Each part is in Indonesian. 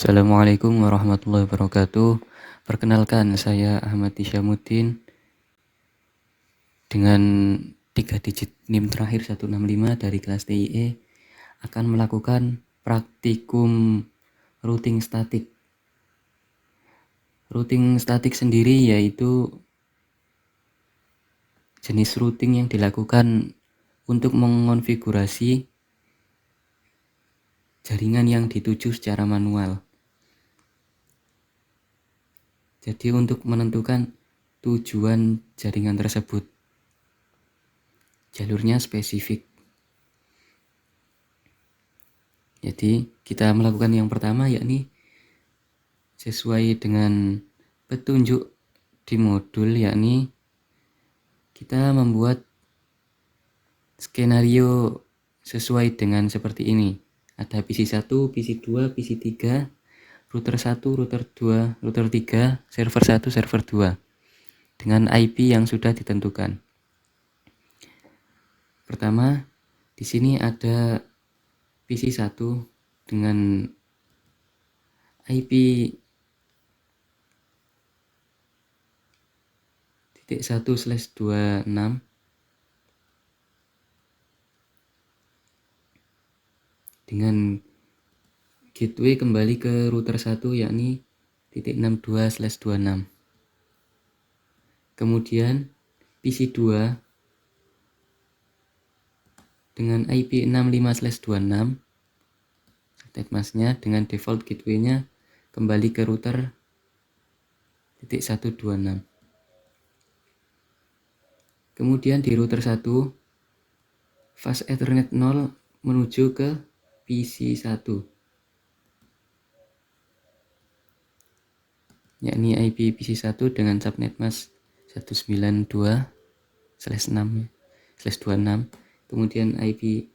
Assalamualaikum warahmatullahi wabarakatuh. Perkenalkan, saya Ahmad Isyamuddin dengan 3 digit NIM terakhir 165 dari kelas TIE akan melakukan praktikum routing statik. Routing statik sendiri yaitu jenis routing yang dilakukan untuk mengonfigurasi jaringan yang dituju secara manual. Jadi untuk menentukan tujuan jaringan tersebut, jalurnya spesifik. Jadi kita melakukan yang pertama, yakni sesuai dengan petunjuk di modul, yakni kita membuat skenario sesuai dengan seperti ini. Ada PC1, PC2, PC3, router 1, router 2, router 3, server 1, server 2 dengan IP yang sudah ditentukan. Pertama, di sini ada PC1 dengan IP .1/26 dengan gateway kembali ke router 1, yakni .62/26. Kemudian PC2 dengan IP 65/26, subnetmasknya dengan default gateway-nya kembali ke router .126. Kemudian di router 1, fast Ethernet 0 menuju ke PC1, yakni IP PC1 dengan subnet mask 192/6/26. Kemudian IP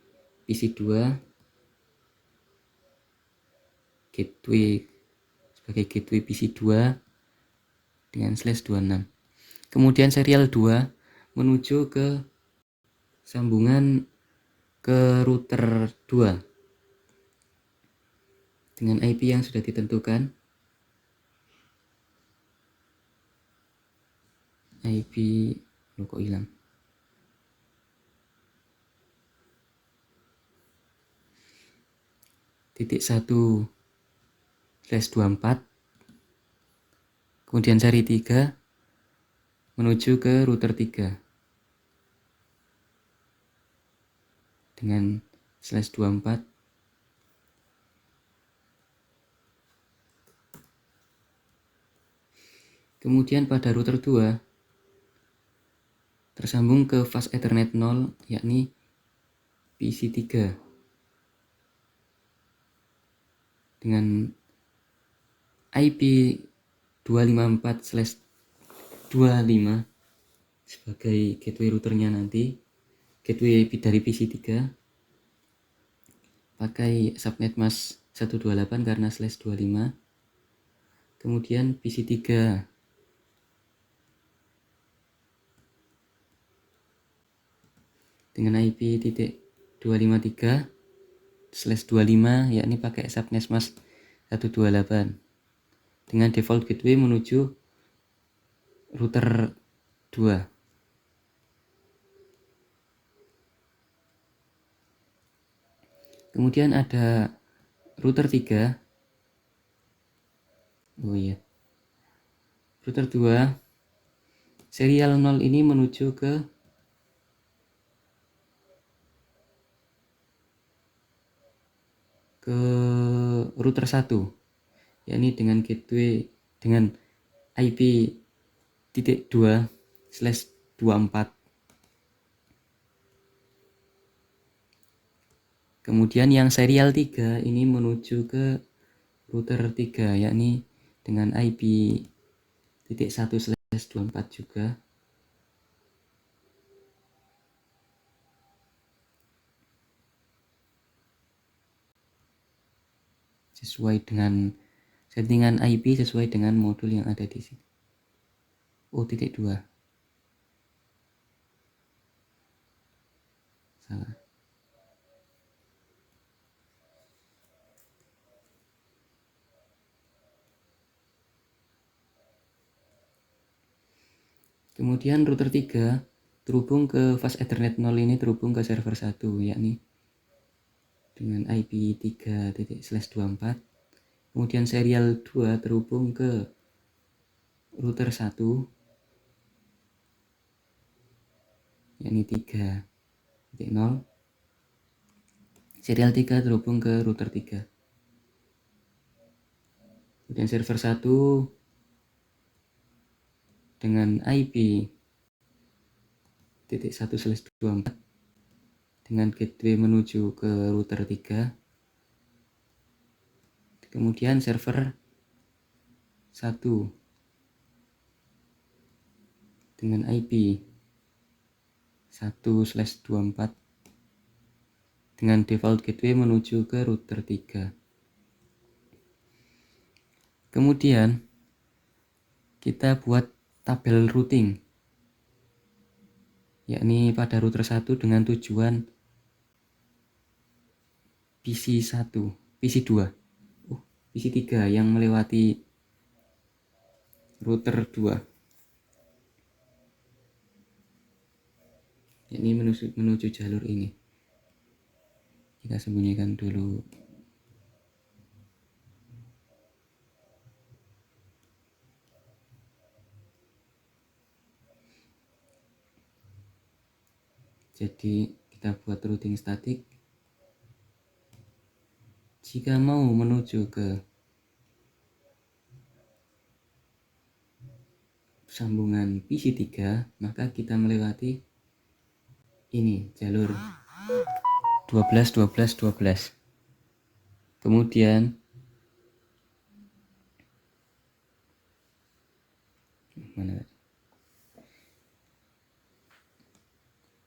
PC2 gateway sebagai gateway PC2 dengan /26. Kemudian serial 2 menuju ke sambungan ke router 2 dengan IP yang sudah ditentukan. IP kok hilang. .1/24. Kemudian seri 3 menuju ke router 3 dengan /24. Kemudian pada router 2 tersambung ke fast Ethernet 0, yakni PC3 dengan IP 254/25 sebagai gateway routernya nanti, gateway dari PC3 pakai subnet mask 128 karena /25. Kemudian PC3 dengan IP .253/25, yakni pakai subnet mask 128 dengan default gateway menuju router 2. Kemudian ada router 3. Router 2 serial 0 ini menuju ke router 1, yakni dengan gateway dengan IP .2/24. Kemudian yang serial 3 ini menuju ke router 3, yakni dengan IP .1/24 juga. Sesuai dengan settingan IP sesuai dengan modul yang ada di sini. .2. Salah. Kemudian router 3 terhubung ke fast Ethernet 0 ini terhubung ke server 1, yakni dengan IP 3./24. Kemudian serial 2 terhubung ke router 1, yakni 3.0. Serial 3 terhubung ke router 3. Kemudian server 1 dengan IP 1/24 dengan gateway menuju ke router 3. Kemudian server 1 dengan IP 1/24 dengan default gateway menuju ke router 3. Kemudian kita buat tabel routing, yakni pada router 1 dengan tujuan PC1, PC2, PC3 yang melewati router 2, yakni menuju jalur ini. Kita sembunyikan dulu. Jadi kita buat routing statik. Jika mau menuju ke sambungan PC3, maka kita melewati ini jalur 12 12 12. Kemudian mana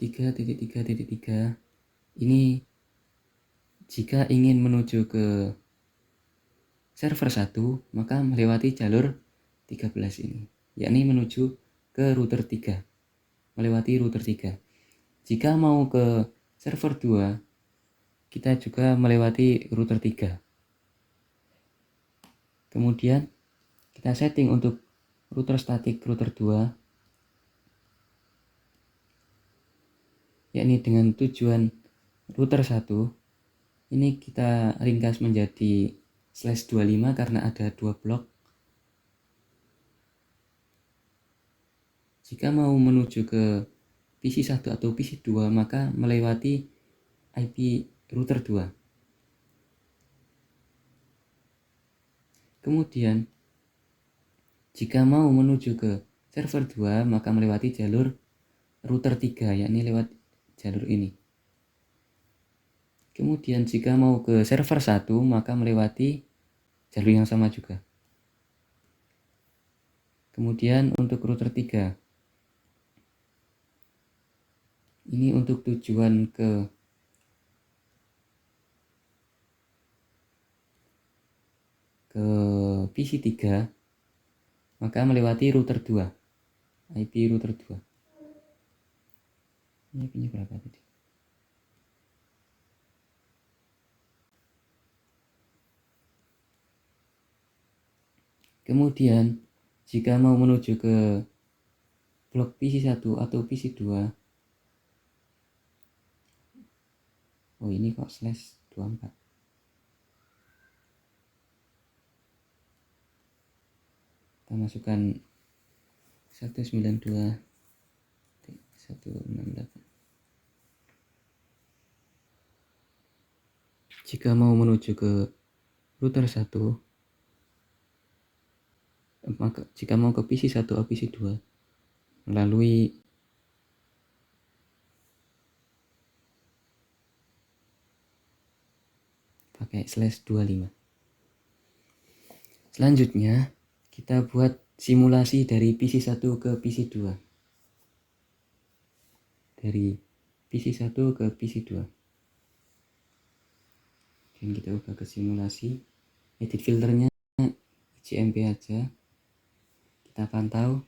3.3.3 ini jika ingin menuju ke server 1, maka melewati jalur 13 ini, yakni menuju ke router 3, melewati router 3. Jika mau ke server 2, kita juga melewati router 3. Kemudian kita setting untuk router statik router 2, yakni dengan tujuan router 1. Ini kita ringkas menjadi /25 karena ada 2 blok. Jika mau menuju ke PC1 atau PC2, maka melewati IP router 2. Kemudian jika mau menuju ke server 2, maka melewati jalur router 3, yakni lewat jalur ini. Kemudian jika mau ke server 1, maka melewati jalur yang sama juga. Kemudian untuk router 3, ini untuk tujuan ke PC3, maka melewati router 2, IP router 2. Ini IP-nya berapa tadi? Kemudian jika mau menuju ke blok PC1 atau PC2, oh ini kok /24. Kita masukkan 192.168. Jika mau menuju ke router 1, maka jika mau ke PC1 atau PC2 melalui pakai /25. Selanjutnya kita buat simulasi dari PC1 ke PC2. Dari PC1 ke PC2. Dan kita ubah ke simulasi. Edit filternya ICMP aja. Kita pantau.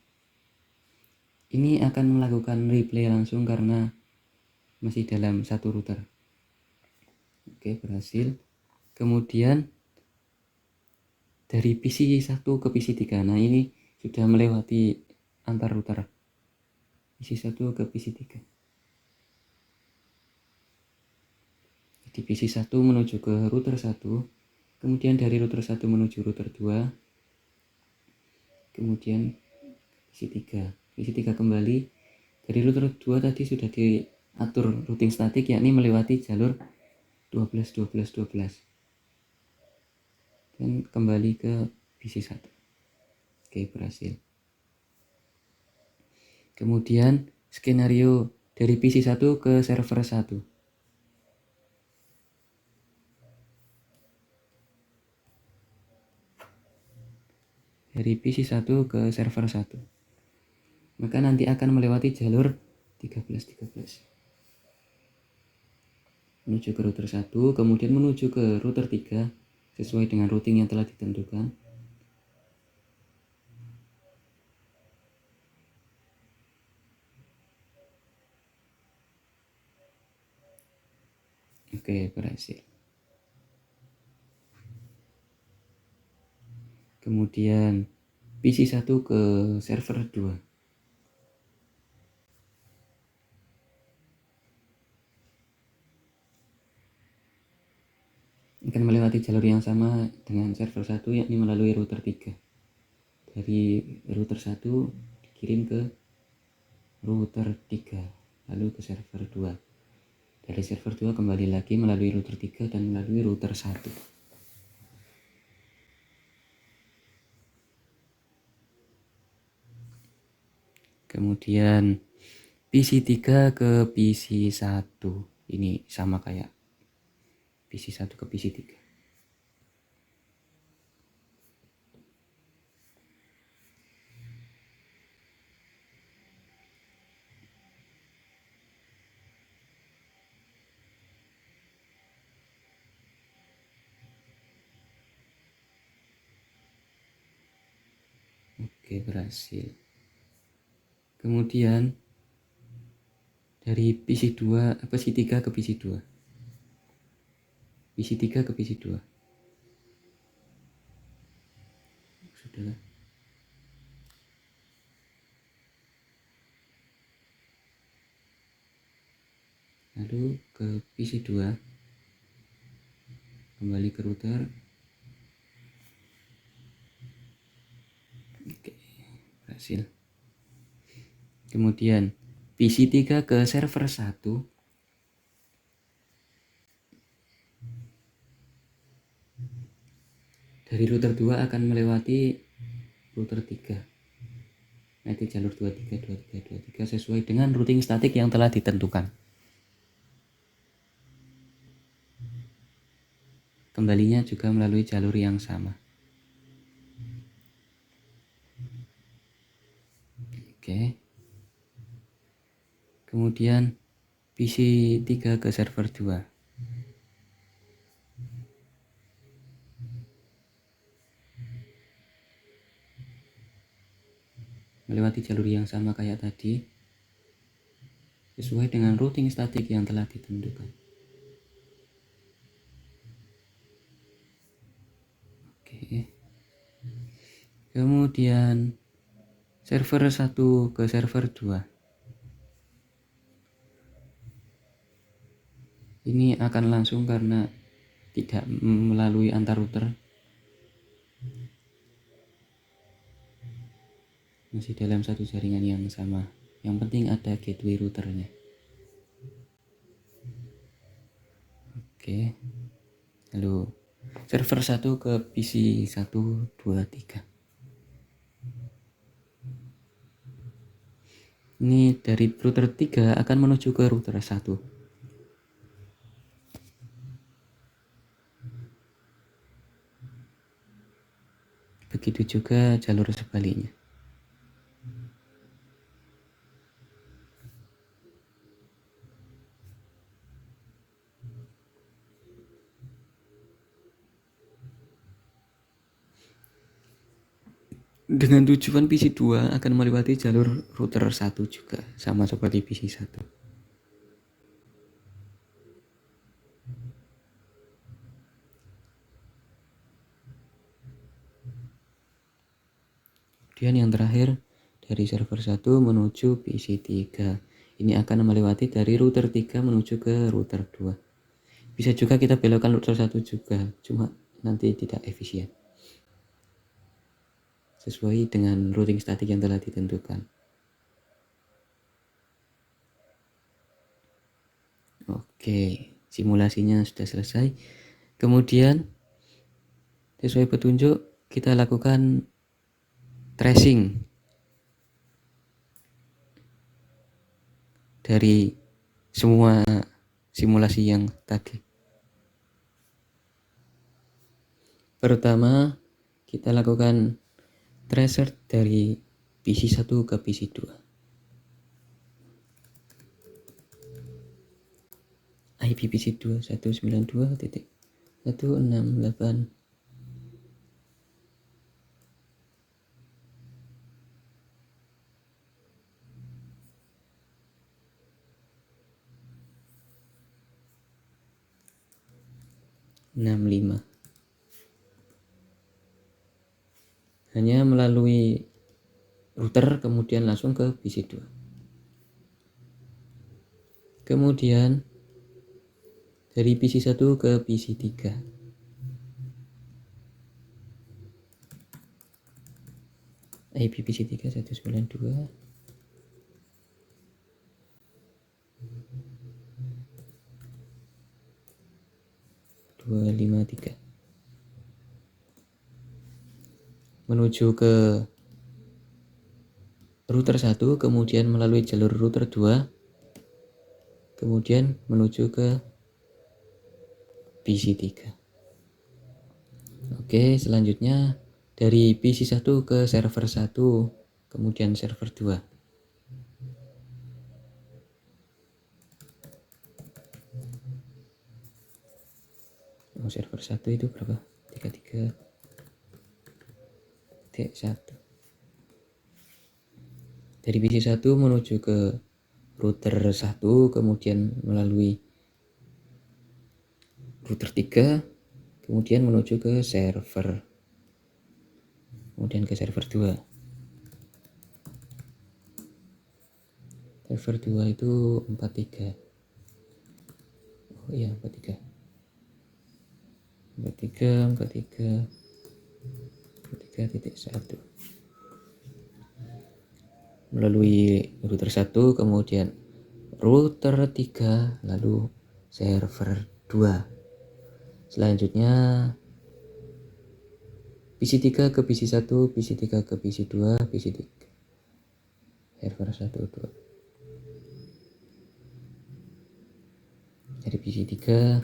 Ini akan melakukan replay langsung karena masih dalam satu router. Oke, berhasil. Kemudian dari PC1 ke PC3. Nah, ini sudah melewati antar router. PC1 ke PC3. Jadi PC1 menuju ke router 1, kemudian dari router 1 menuju router 2, kemudian PC3. PC3 kembali dari router 2 tadi sudah diatur routing statik, yakni melewati jalur 12 12 12 dan kembali ke PC1. Oke, berhasil. Kemudian skenario dari PC1 ke server 1. Dari PC1 ke server 1. Maka nanti akan melewati jalur 13 13. Menuju ke router 1, kemudian menuju ke router 3 sesuai dengan routing yang telah ditentukan. Oke, berhasil. Kemudian PC1 ke server 2. Akan melewati jalur yang sama dengan server 1, yakni melalui router 3. Dari router 1 dikirim ke router 3, lalu ke server 2. Dari server 2 kembali lagi melalui router 3 dan melalui router 1. Kemudian PC3 ke PC1. Ini sama kayak PC1 ke PC3. Oke, berhasil. Kemudian dari PC3 ke PC2. PC3 ke PC2. Sudah. Lalu ke PC2. Kembali ke router. Oke, berhasil. Kemudian PC3 ke server 1. Dari router 2 akan melewati router 3. Nanti jalur 23 23 23 sesuai dengan routing statik yang telah ditentukan. Kembalinya juga melalui jalur yang sama. Oke. Kemudian PC3 ke server 2. Melewati jalur yang sama kayak tadi, sesuai dengan routing statik yang telah ditentukan. Oke. Kemudian server 1 ke server 2. Ini akan langsung karena tidak melalui antar router. Masih dalam satu jaringan yang sama. Yang penting ada gateway routernya. Oke. Lalu server 1 ke PC 1 2 3. Ini dari router 3 akan menuju ke router 1. Begitu juga jalur sebaliknya. Dengan tujuan PC2 akan melewati jalur router 1 juga, sama seperti PC1. Kemudian yang terakhir, dari server 1 menuju PC 3. Ini akan melewati dari router 3 menuju ke router 2. Bisa juga kita belokkan router 1 juga, cuma nanti tidak efisien sesuai dengan routing statik yang telah ditentukan. Oke, simulasinya sudah selesai. Kemudian sesuai petunjuk kita lakukan tracing dari semua simulasi yang tadi. Pertama, kita lakukan tracer dari PC 1 ke PC 2. IP PC 2 192.168. Hanya melalui router kemudian langsung ke PC 2. Kemudian dari PC 1 ke PC 3. IP PC 3 192. Menuju ke router 1, kemudian melalui jalur router 2, kemudian menuju ke PC 3. Oke, selanjutnya dari PC 1 ke server 1, kemudian server 2. Server 1 itu berapa? 33.1. Dari PC 1 menuju ke router 1, kemudian melalui router 3, kemudian menuju ke server, kemudian ke server 2. Server 2 itu 43. Oh iya, 43. 43.1. Melalui router 1, kemudian router 3, lalu server 2. Selanjutnya PC 3 ke PC 1, PC 3 ke PC 2, PC 3. Server 1, 2. Dari PC 3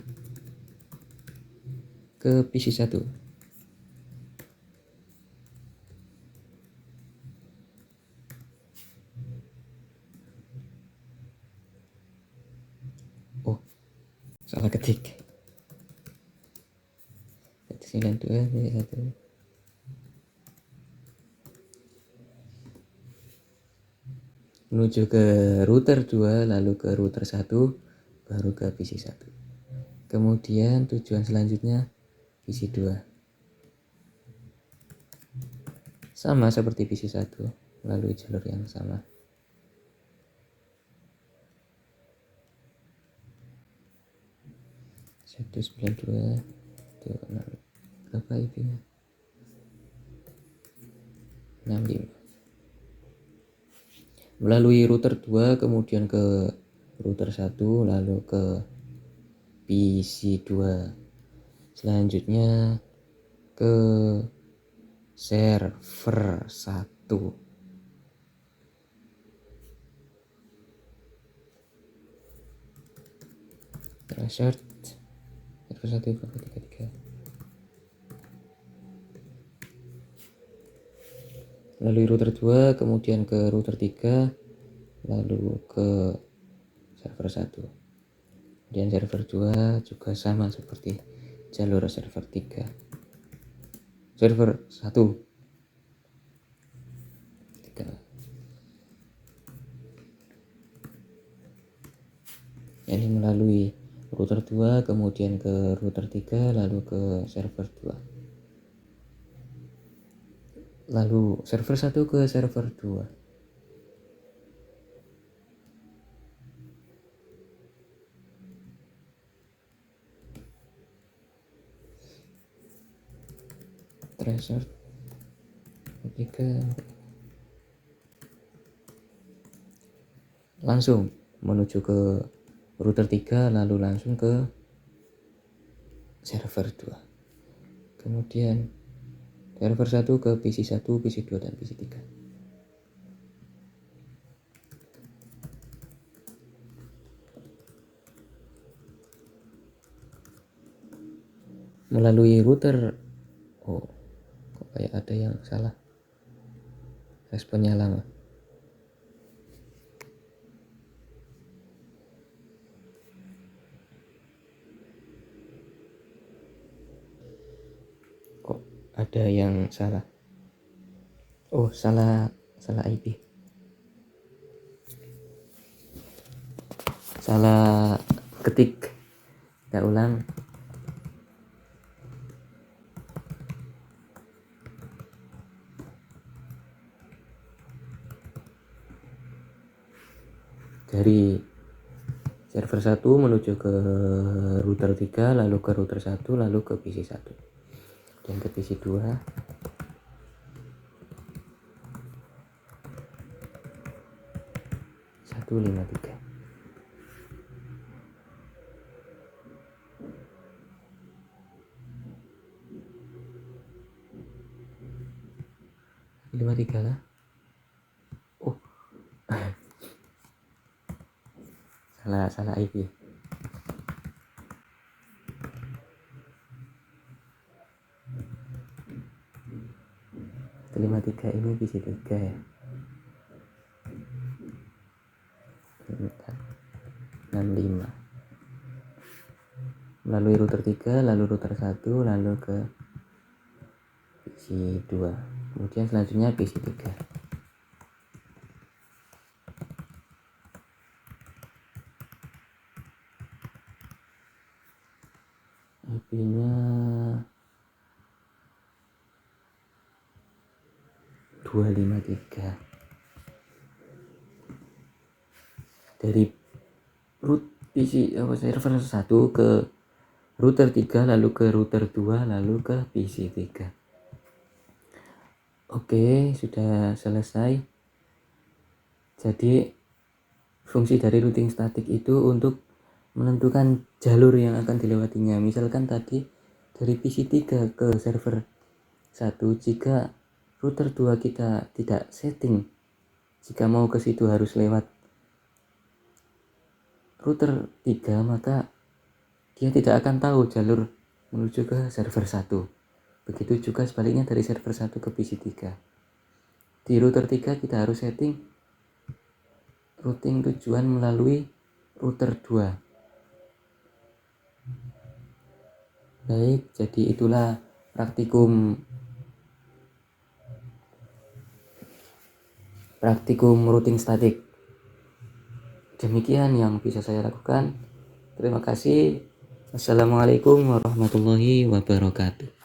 ke PC 1. Oh, salah ketik. 192.1. Menuju ke router 2, lalu ke router 1, baru ke PC 1. Kemudian tujuan selanjutnya PC 2. Sama seperti PC 1, melalui jalur yang sama. Satu 92 berapa IP-nya? 65. Melalui router 2, kemudian ke router 1, lalu ke PC 2. Selanjutnya ke server 1. Tracer server 1 33. Melalui router 2, kemudian ke router 3, lalu ke server 1. Kemudian server 2 juga sama seperti jalur server 3. Server 1. 3. Ini melalui router 2, kemudian ke router 3, lalu ke server 2. Lalu server 1 ke server 2. threshold ketika langsung menuju ke router 3 lalu langsung ke server 2, kemudian server 1 ke PC 1, PC 2 dan PC 3. Melalui router, oh kok kayak ada yang salah, responnya lama. Kok ada yang salah, oh salah IP, salah ketik. Kita ulang. Dari server 1 menuju ke router 3, lalu ke router 1, lalu ke PC 1 dan ke PC 2. 153. lah. Oh. salah IP. Kelima 3 ini PC 3 ya. 65. Melalui router 3, lalu router 1, lalu ke PC 2. Kemudian selanjutnya PC 3. IP-nya 253. Dari root PC server 1 ke router 3, lalu ke router 2, lalu ke PC 3. Oke, sudah selesai. Jadi fungsi dari routing statik itu untuk menentukan jalur yang akan dilewatinya. Misalkan tadi dari PC 3 ke server 1, jika router 2 kita tidak setting, jika mau ke situ harus lewat router 3, maka dia tidak akan tahu jalur menuju ke server 1. Begitu juga sebaliknya dari server 1 ke PC 3. Di router 3 kita harus setting routing tujuan melalui router 2. Baik, jadi itulah praktikum routing statik. Demikian yang bisa saya lakukan. Terima kasih. Assalamualaikum warahmatullahi wabarakatuh.